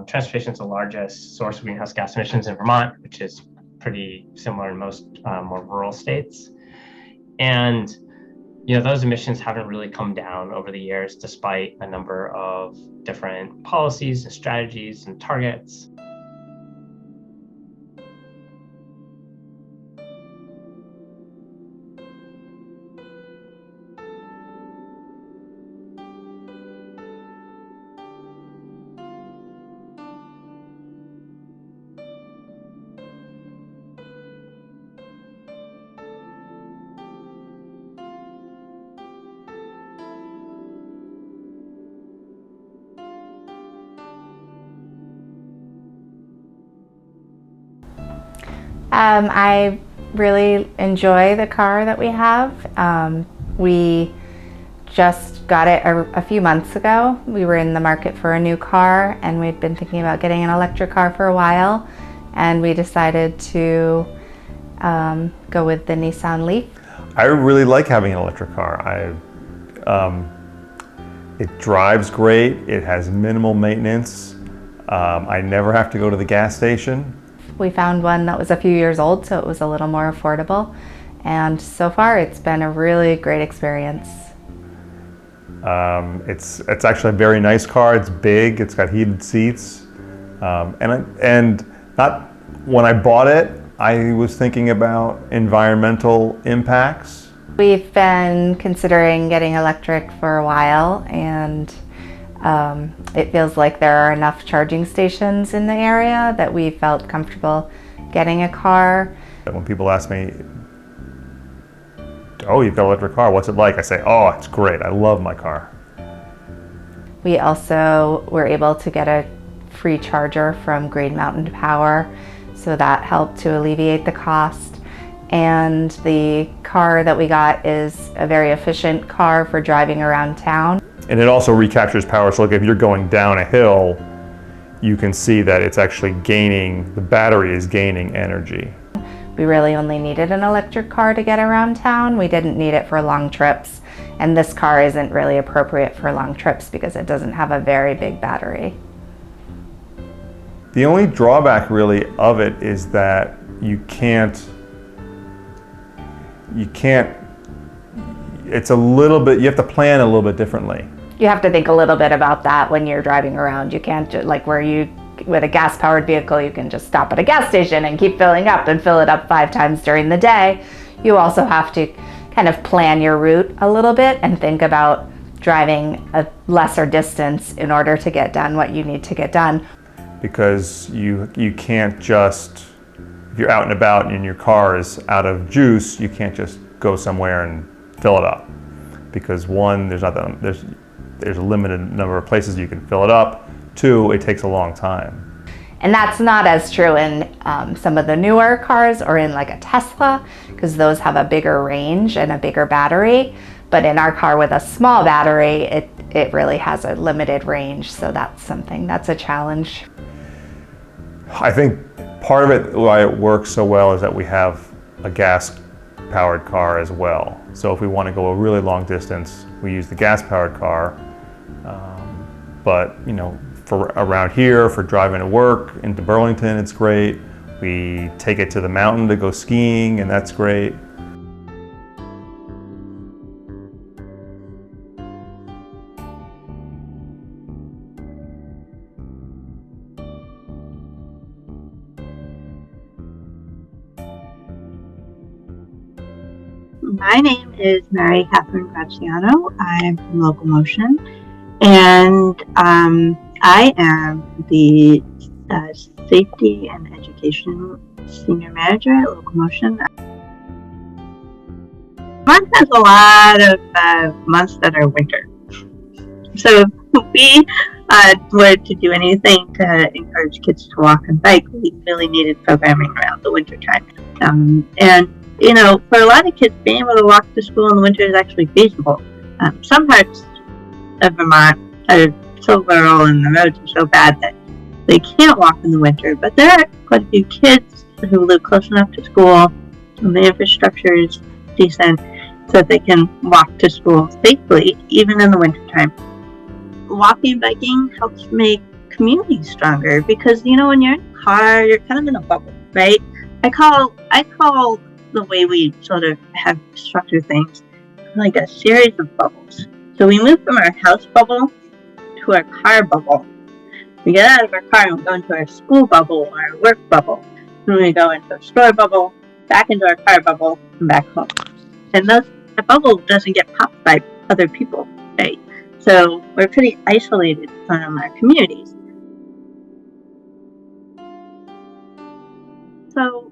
Transportation is the largest source of greenhouse gas emissions in Vermont, which is pretty similar in most more rural states. And those emissions haven't really come down over the years, despite a number of different policies and strategies and targets. I really enjoy the car that we have. We just got it a few months ago. We were in the market for a new car, and we'd been thinking about getting an electric car for a while, and we decided to go with the Nissan Leaf. I really like having an electric car. It drives great, it has minimal maintenance. I never have to go to the gas station. We found one that was a few years old, so it was a little more affordable. And so far, it's been a really great experience. It's actually a very nice car. It's big. It's got heated seats. And not when I bought it, I was thinking about environmental impacts. We've been considering getting electric for a while, and it feels like there are enough charging stations in the area that we felt comfortable getting a car. When people ask me, oh, you've got an electric car, what's it like? I say, oh, it's great, I love my car. We also were able to get a free charger from Green Mountain Power, so that helped to alleviate the cost. And the car that we got is a very efficient car for driving around town. And it also recaptures power, so like if you're going down a hill, you can see that it's actually gaining, the battery is gaining energy. We really only needed an electric car to get around town. We didn't need it for long trips. And this car isn't really appropriate for long trips because it doesn't have a very big battery. The only drawback really of it is that you can't, it's a little bit, you have to plan a little bit differently. You have to think a little bit about that when you're driving around. You can't just, like with a gas-powered vehicle, you can just stop at a gas station and keep filling up and fill it up 5 times during the day. You also have to kind of plan your route a little bit and think about driving a lesser distance in order to get done what you need to get done. Because you can't just, if you're out and about and your car is out of juice, you can't just go somewhere and fill it up. Because one, there's a limited number of places you can fill it up. 2, it takes a long time. And that's not as true in some of the newer cars or in like a Tesla, because those have a bigger range and a bigger battery. But in our car with a small battery, it really has a limited range. So that's a challenge. I think part of it, why it works so well, is that we have a gas-powered car as well. So if we want to go a really long distance, we use the gas-powered car. But for around here, for driving to work into Burlington, it's great. We take it to the mountain to go skiing, and that's great. My name is Mary Catherine Graziano. I'm from Locomotion, and I am the Safety and Education Senior Manager at Locomotion. Vermont has a lot of months that are winter. So if we were to do anything to encourage kids to walk and bike, we really needed programming around the winter time. And for a lot of kids, being able to walk to school in the winter is actually feasible. Some parts of Vermont are so rural and the roads are so bad that they can't walk in the winter, but there are quite a few kids who live close enough to school and the infrastructure is decent so that they can walk to school safely even in the wintertime. Walking and biking helps make community stronger, because when you're in a car, you're kind of in a bubble, right? I call the way we sort of have structured things like a series of bubbles. So we move from our house bubble to our car bubble. We get out of our car and we go into our school bubble or our work bubble. Then we go into a store bubble, back into our car bubble, and back home. And that bubble doesn't get popped by other people, right? So we're pretty isolated from our communities. So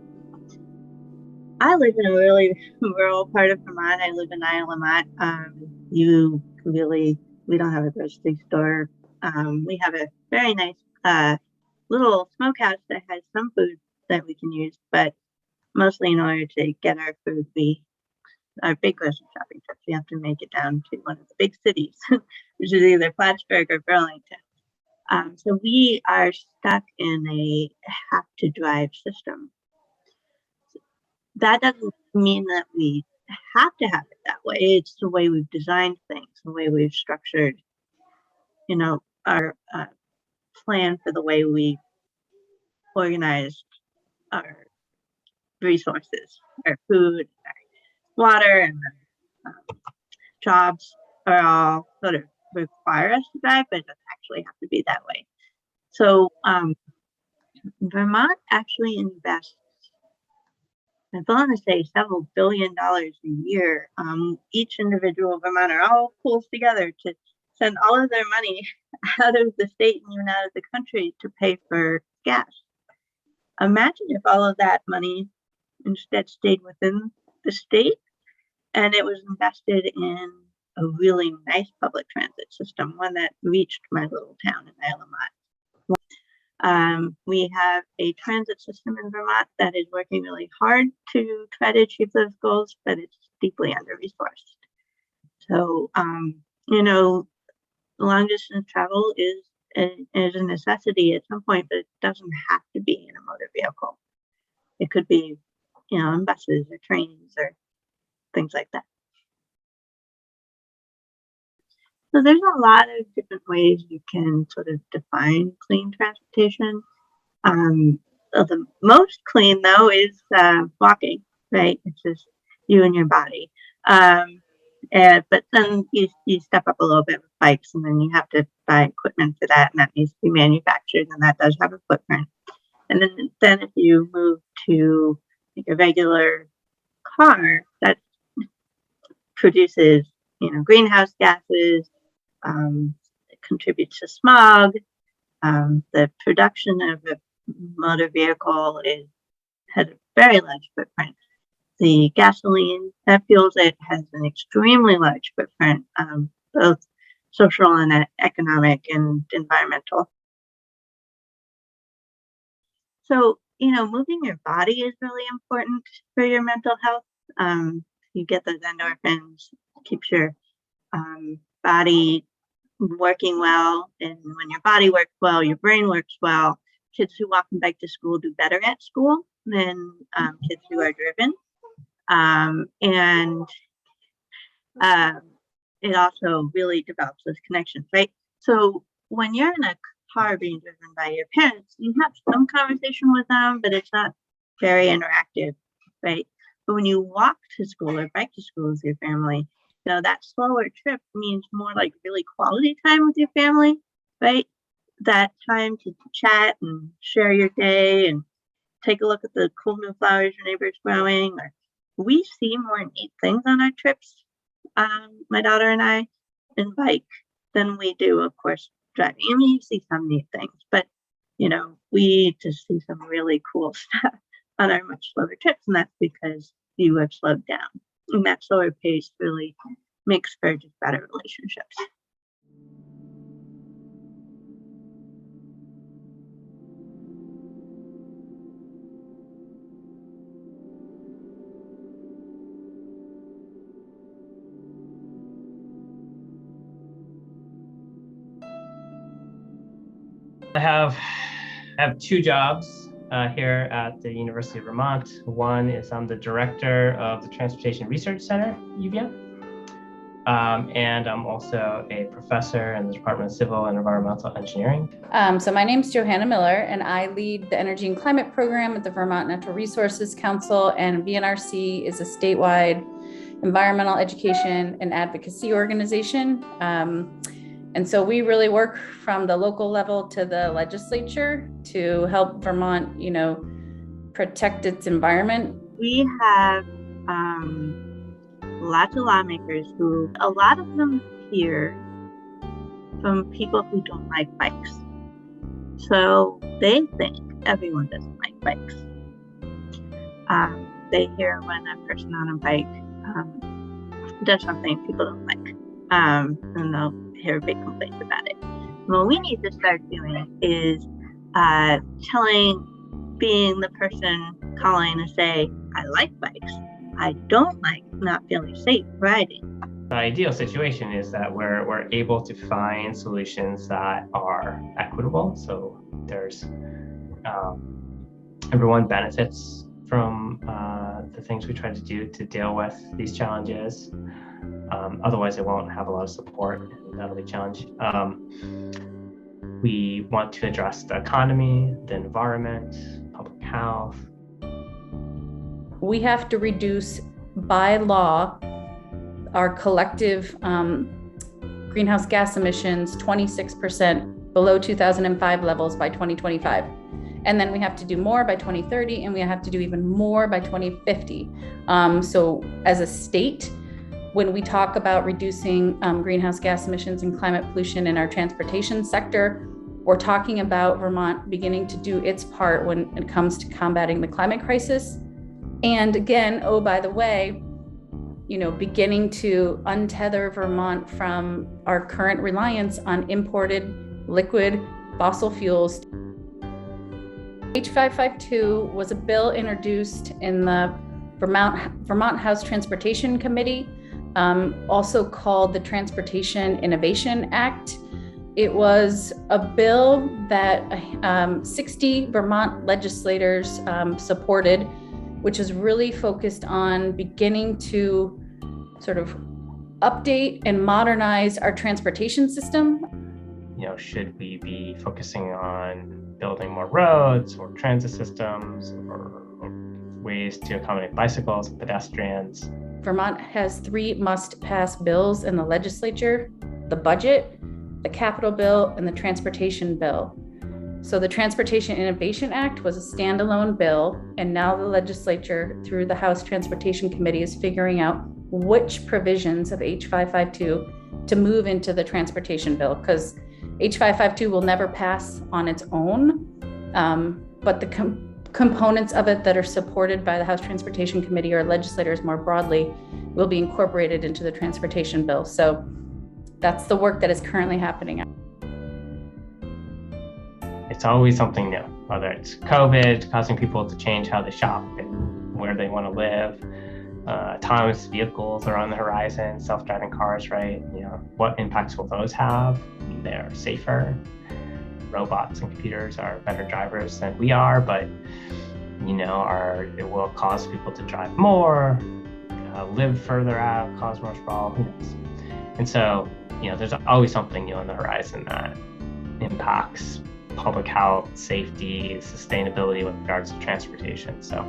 I live in a really rural part of Vermont. I live in Isle of Lamont. We don't have a grocery store. We have a very nice little smokehouse that has some food that we can use, but mostly in order to get our food, our big grocery shopping trips, we have to make it down to one of the big cities, which is either Plattsburgh or Burlington. So we are stuck in a have to drive system. That doesn't mean that we have to have it that way. It's the way we've designed things, the way we've structured, our plan for the way we organized our resources, our food, our water, and jobs are all sort of require us to drive, but it doesn't actually have to be that way. So Vermont actually invests, I want to say, several $1 billion a year. Each individual Vermonter all pulls together to send all of their money out of the state and even out of the country to pay for gas. Imagine if all of that money instead stayed within the state and it was invested in a really nice public transit system, one that reached my little town in Isle of Lamont. We have a transit system in Vermont that is working really hard to try to achieve those goals, but it's deeply under-resourced. So, long distance travel is a necessity at some point, but it doesn't have to be in a motor vehicle. It could be, in buses or trains or things like that. So there's a lot of different ways you can sort of define clean transportation. The most clean, though, is walking, right? It's just you and your body. But then you step up a little bit with bikes, and then you have to buy equipment for that, and that needs to be manufactured, and that does have a footprint. And then if you move to like a regular car, that produces, greenhouse gases, it contributes to smog. The production of a motor vehicle has a very large footprint. The gasoline that fuels it has an extremely large footprint, both social and economic and environmental. So, moving your body is really important for your mental health. You get those endorphins, keeps your body working well. And when your body works well, your brain works well. Kids who walk and bike to school do better at school than kids who are driven. It also really develops those connections, right? So when you're in a car being driven by your parents, you have some conversation with them, but it's not very interactive, right? But when you walk to school or bike to school with your family, that slower trip means more like really quality time with your family, right? That time to chat and share your day and take a look at the cool new flowers your neighbor's growing. Or we see more neat things on our trips, my daughter and I, and bike than we do, of course, driving. I mean, you see some neat things, but we just see some really cool stuff on our much slower trips, and that's because you have slowed down. And that slower pace really makes for just better relationships. I have two jobs here at the University of Vermont. One is I'm the director of the Transportation Research Center, UVM. And I'm also a professor in the Department of Civil and Environmental Engineering. So my name is Johanna Miller, and I lead the Energy and Climate Program at the Vermont Natural Resources Council, and VNRC is a statewide environmental education and advocacy organization. And so we really work from the local level to the legislature to help Vermont, protect its environment. We have lots of lawmakers who, a lot of them hear from people who don't like bikes. So they think everyone doesn't like bikes. They hear when a person on a bike does something people don't like, and they'll hear big complaints about it. What we need to start doing is being the person calling to say, I like bikes. I don't like not feeling safe riding. The ideal situation is that we're able to find solutions that are equitable. So there's everyone benefits from the things we try to do to deal with these challenges. Otherwise, it won't have a lot of support, and that'll be a challenge. We want to address the economy, the environment, public health. We have to reduce by law our collective greenhouse gas emissions 26% below 2005 levels by 2025. And then we have to do more by 2030, and we have to do even more by 2050. So as a state, when we talk about reducing greenhouse gas emissions and climate pollution in our transportation sector, we're talking about Vermont beginning to do its part when it comes to combating the climate crisis. And again, oh, by the way, beginning to untether Vermont from our current reliance on imported liquid fossil fuels. H552 was a bill introduced in the Vermont House Transportation Committee, also called the Transportation Innovation Act. It was a bill that 60 Vermont legislators supported, which is really focused on beginning to sort of update and modernize our transportation system. Should we be focusing on building more roads or transit systems or ways to accommodate bicycles and pedestrians? Vermont has 3 must-pass bills in the legislature: the budget, the capital bill, and the transportation bill. So the Transportation Innovation Act was a standalone bill, and now the legislature, through the House Transportation Committee, is figuring out which provisions of H552 to move into the transportation bill, because H552 will never pass on its own, but the components of it that are supported by the House Transportation Committee or legislators more broadly will be incorporated into the transportation bill. So that's the work that is currently happening. It's always something new, whether it's COVID causing people to change how they shop and where they want to live. Autonomous vehicles are on the horizon, self-driving cars, right? What impacts will those have? They're safer. Robots and computers are better drivers than we are, but it will cause people to drive more, live further out, cause more sprawl, who knows? And so, there's always something new on the horizon that impacts public health, safety, sustainability with regards to transportation. So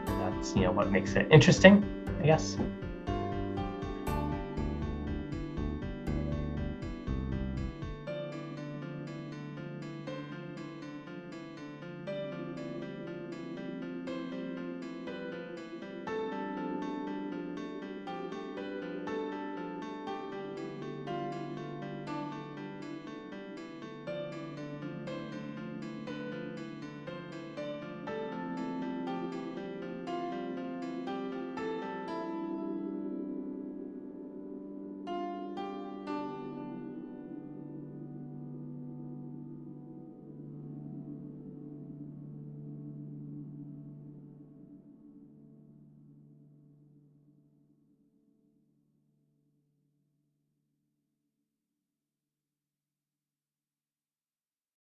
that's what makes it interesting, I guess.